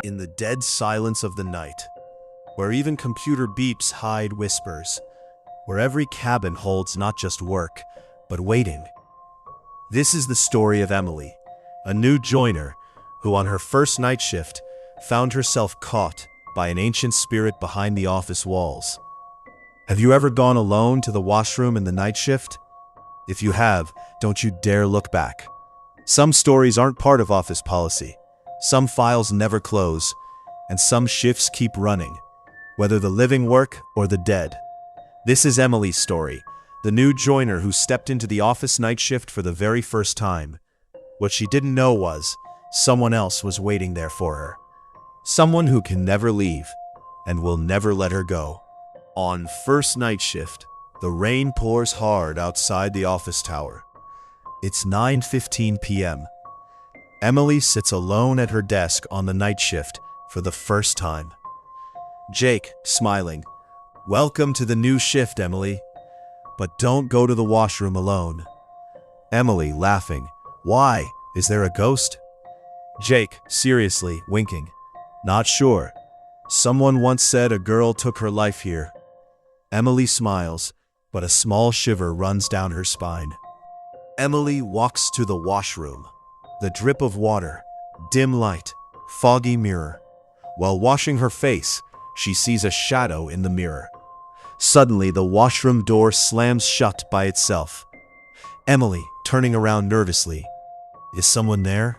In the dead silence of the night, where even computer beeps hide whispers, where every cabin holds not just work, but waiting. This is the story of Emily, a new joiner who on her first night shift found herself caught by an ancient spirit behind the office walls. Have you ever gone alone to the washroom in the night shift? If you have, don't you dare look back. Some stories aren't part of office policy. Some files never close, and some shifts keep running, whether the living work or the dead. This is Emily's story, the new joiner who stepped into the office night shift for the very first time. What she didn't know was, someone else was waiting there for her. Someone who can never leave, and will never let her go. On first night shift, the rain pours hard outside the office tower. It's 9:15 p.m. Emily sits alone at her desk on the night shift for the first time. Jake, smiling, "Welcome to the new shift, Emily. But don't go to the washroom alone." Emily, laughing, "Why? Is there a ghost?" Jake, seriously, winking, "Not sure. Someone once said a girl took her life here." Emily smiles, but a small shiver runs down her spine. Emily walks to the washroom. The drip of water, dim light, foggy mirror. While washing her face, she sees a shadow in the mirror. Suddenly, the washroom door slams shut by itself. Emily, turning around nervously. Is someone there?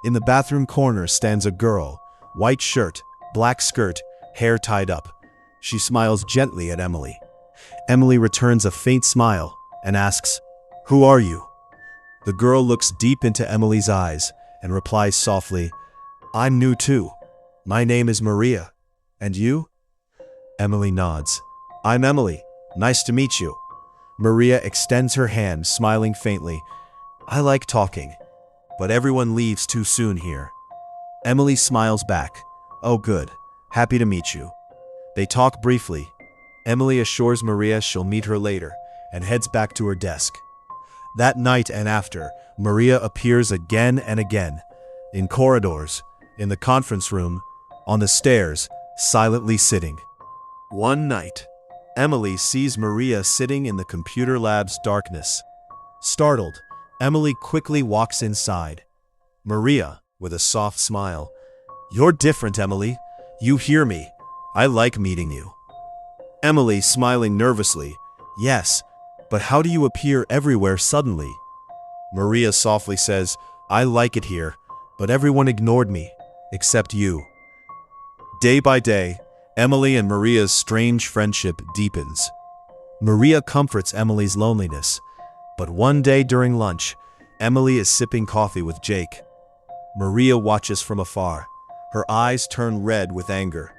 In the bathroom corner stands a girl, white shirt, black skirt, hair tied up. She smiles gently at Emily. Emily returns a faint smile and asks, "Who are you?" The girl looks deep into Emily's eyes and replies softly, "I'm new too. My name is Maria. And you?" Emily nods. "I'm Emily. Nice to meet you." Maria extends her hand, smiling faintly. "I like talking, but everyone leaves too soon here." Emily smiles back. "Oh good. Happy to meet you." They talk briefly. Emily assures Maria she'll meet her later and heads back to her desk. That night and after, Maria appears again and again, in corridors, in the conference room, on the stairs, silently sitting. One night, Emily sees Maria sitting in the computer lab's darkness. Startled, Emily quickly walks inside. Maria, with a soft smile, "You're different, Emily. You hear me. I like meeting you." Emily, smiling nervously, "Yes, but how do you appear everywhere suddenly?" Maria softly says, "I like it here, but everyone ignored me, except you." Day by day, Emily and Maria's strange friendship deepens. Maria comforts Emily's loneliness, but one day during lunch, Emily is sipping coffee with Jake. Maria watches from afar. Her eyes turn red with anger.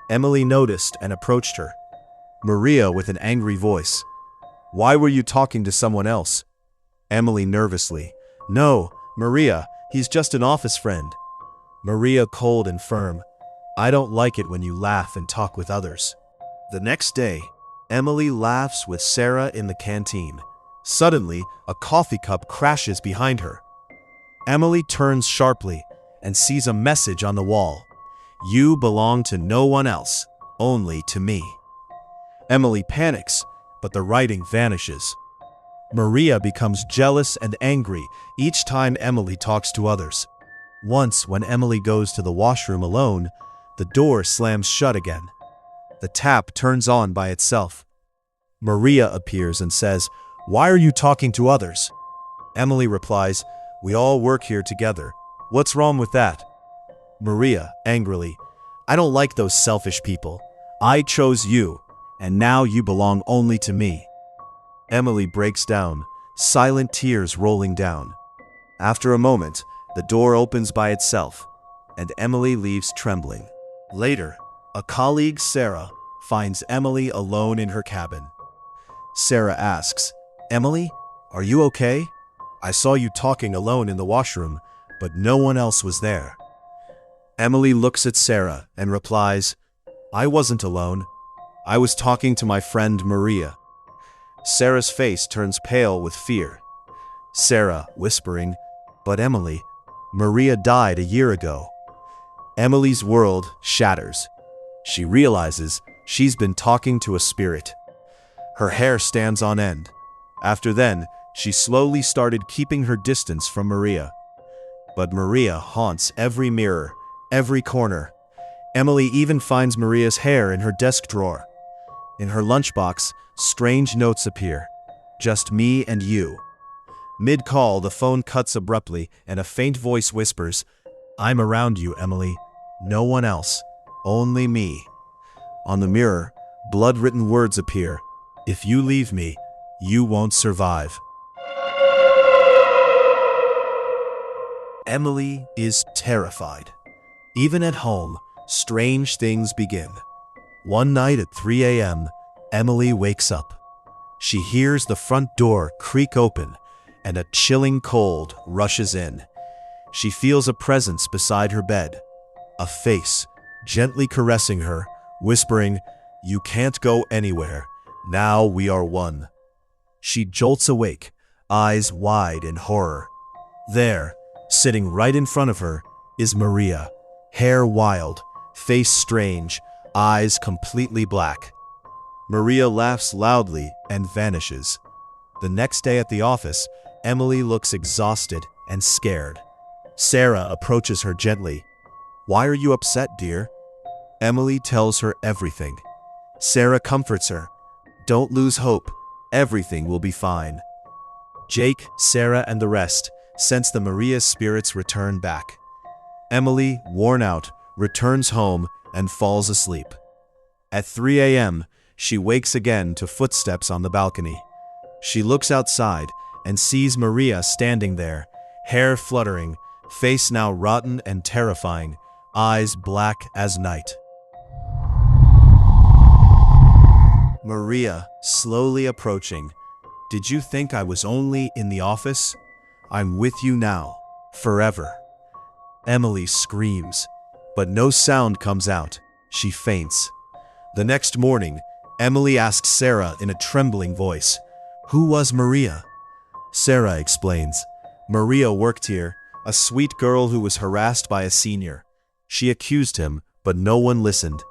Emily noticed and approached her. Maria, with an angry voice, "Why were you talking to someone else?" Emily nervously, "No, Maria, he's just an office friend." Maria, cold and firm, "I don't like it when you laugh and talk with others." The next day, Emily laughs with Sarah in the canteen. Suddenly, a coffee cup crashes behind her. Emily turns sharply and sees a message on the wall. "You belong to no one else, only to me." Emily panics, but the writing vanishes. Maria becomes jealous and angry each time Emily talks to others. Once, when Emily goes to the washroom alone, the door slams shut again. The tap turns on by itself. Maria appears and says, "Why are you talking to others?" Emily replies, "We all work here together. What's wrong with that?" Maria, angrily, "I don't like those selfish people. I chose you, and now you belong only to me." Emily breaks down, silent tears rolling down. After a moment, the door opens by itself, and Emily leaves trembling. Later, a colleague, Sarah, finds Emily alone in her cabin. Sarah asks, "Emily, are you okay? I saw you talking alone in the washroom, but no one else was there." Emily looks at Sarah and replies, "I wasn't alone. I was talking to my friend Maria." Sarah's face turns pale with fear. Sarah, whispering, "But Emily, Maria died a year ago." Emily's world shatters. She realizes she's been talking to a spirit. Her hair stands on end. After then, she slowly started keeping her distance from Maria. But Maria haunts every mirror, every corner. Emily even finds Maria's hair in her desk drawer. In her lunchbox, strange notes appear. Just me and you. Mid-call, the phone cuts abruptly and a faint voice whispers, "I'm around you, Emily. No one else. Only me." On the mirror, blood-written words appear. "If you leave me, you won't survive." Emily is terrified. Even at home, strange things begin. One night at 3 a.m., Emily wakes up. She hears the front door creak open, and a chilling cold rushes in. She feels a presence beside her bed, a face gently caressing her, whispering, "You can't go anywhere. Now we are one." She jolts awake, eyes wide in horror. There, sitting right in front of her, is Maria, hair wild, face strange, eyes completely black. Maria laughs loudly and vanishes. The next day at the office, Emily looks exhausted and scared. Sarah approaches her gently. "Why are you upset, dear?" Emily tells her everything. Sarah comforts her. "Don't lose hope. Everything will be fine." Jake, Sarah, and the rest sense the Maria's spirits return back. Emily, worn out, returns home and falls asleep. At 3 a.m., she wakes again to footsteps on the balcony. She looks outside and sees Maria standing there, hair fluttering, face now rotten and terrifying, eyes black as night. Maria, slowly approaching. "Did you think I was only in the office? I'm with you now, forever." Emily screams, but no sound comes out. She faints. The next morning, Emily asks Sarah in a trembling voice, "Who was Maria?" Sarah explains, "Maria worked here, a sweet girl who was harassed by a senior. She accused him, but no one listened.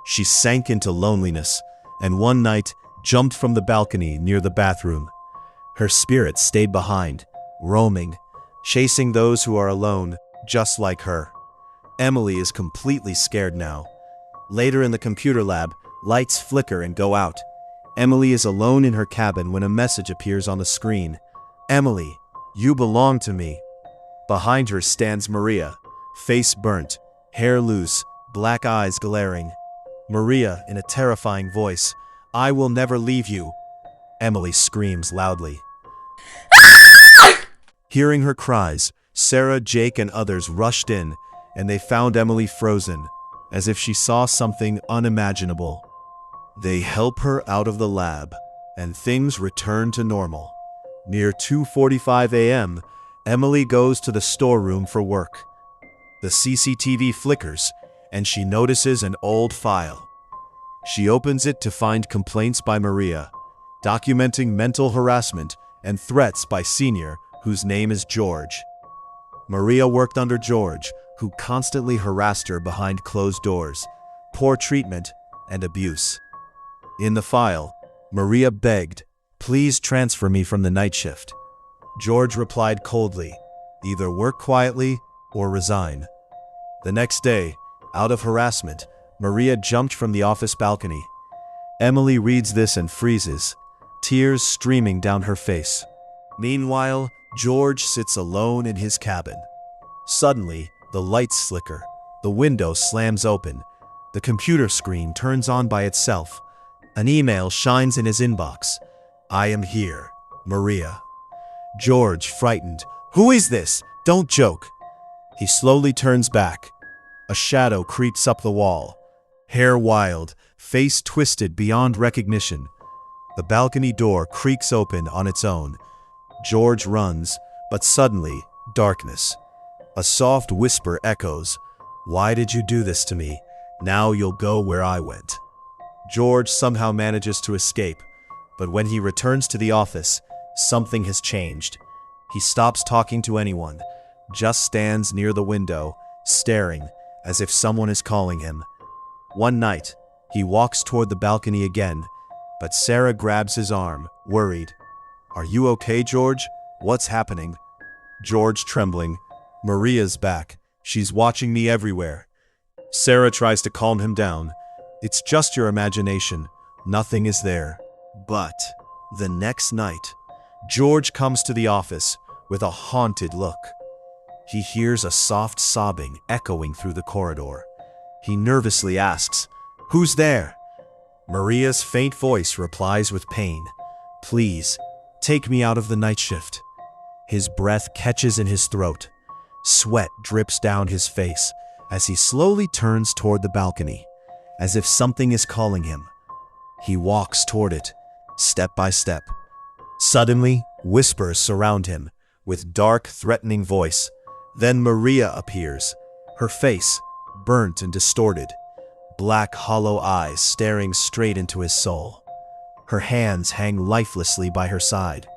She sank into loneliness, and one night jumped from the balcony near the bathroom. Her spirit stayed behind, roaming, chasing those who are alone, just like her." Emily is completely scared now. Later in the computer lab, lights flicker and go out. Emily is alone in her cabin when a message appears on the screen. "Emily, you belong to me." Behind her stands Maria, face burnt, hair loose, black eyes glaring. Maria, in a terrifying voice, "I will never leave you." Emily screams loudly. Hearing her cries, Sarah, Jake, and others rushed in, and they found Emily frozen, as if she saw something unimaginable. They help her out of the lab, and things return to normal. Near 2:45 a.m., Emily goes to the storeroom for work. The CCTV flickers, and she notices an old file. She opens it to find complaints by Maria, documenting mental harassment and threats by Senior, whose name is George. Maria worked under George, who constantly harassed her behind closed doors, poor treatment, and abuse. In the file, Maria begged, "Please transfer me from the night shift." George replied coldly, "Either work quietly or resign." The next day, out of harassment, Maria jumped from the office balcony. Emily reads this and freezes, tears streaming down her face. Meanwhile, George sits alone in his cabin. Suddenly, the lights flicker, the window slams open, the computer screen turns on by itself. An email shines in his inbox. "I am here, Maria." George, frightened, "Who is this? Don't joke." He slowly turns back. A shadow creeps up the wall. Hair wild, face twisted beyond recognition. The balcony door creaks open on its own. George runs, but suddenly, darkness. A soft whisper echoes, "Why did you do this to me? Now you'll go where I went." George somehow manages to escape, but when he returns to the office, something has changed. He stops talking to anyone, just stands near the window, staring, as if someone is calling him. One night, he walks toward the balcony again, but Sarah grabs his arm, worried. "Are you okay, George? What's happening?" George trembling. "Maria's back. She's watching me everywhere." Sarah tries to calm him down. "It's just your imagination. Nothing is there." But the next night, George comes to the office with a haunted look. He hears a soft sobbing echoing through the corridor. He nervously asks, "Who's there?" Maria's faint voice replies with pain, "Please, take me out of the night shift." His breath catches in his throat. Sweat drips down his face as he slowly turns toward the balcony, as if something is calling him. He walks toward it, step by step. Suddenly, whispers surround him, with dark, threatening voice. Then Maria appears, her face burnt and distorted, black, hollow eyes staring straight into his soul. Her hands hang lifelessly by her side.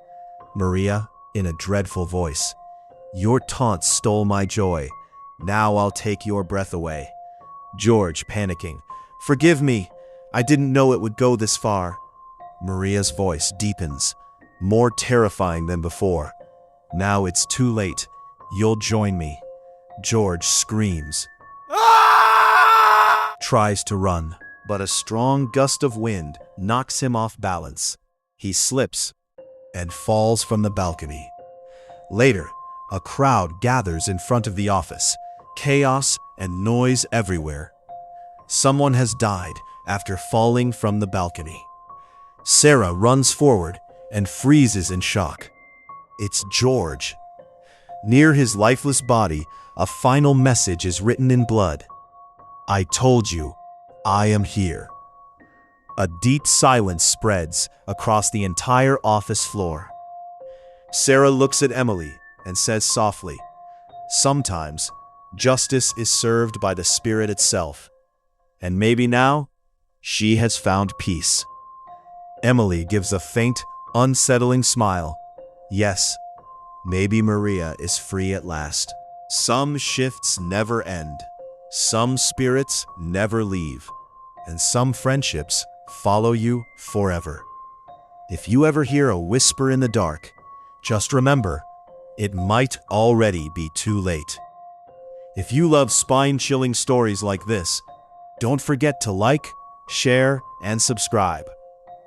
Maria, in a dreadful voice, "Your taunts stole my joy. Now I'll take your breath away." George, panicking, "Forgive me. I didn't know it would go this far." Maria's voice deepens, more terrifying than before. "Now it's too late. You'll join me." George screams, tries to run, but a strong gust of wind knocks him off balance. He slips and falls from the balcony. Later, a crowd gathers in front of the office, chaos and noise everywhere. Someone has died after falling from the balcony. Sarah runs forward and freezes in shock. It's George. Near his lifeless body, a final message is written in blood. "I told you, I am here." A deep silence spreads across the entire office floor. Sarah looks at Emily and says softly, "Sometimes, justice is served by the spirit itself. And maybe now, she has found peace." Emily gives a faint, unsettling smile. Yes, maybe Maria is free at last. Some shifts never end. Some spirits never leave. And some friendships follow you forever. If you ever hear a whisper in the dark, just remember, it might already be too late. If you love spine-chilling stories like this, don't forget to like, share, and subscribe,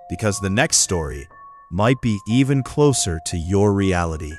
because the next story might be even closer to your reality.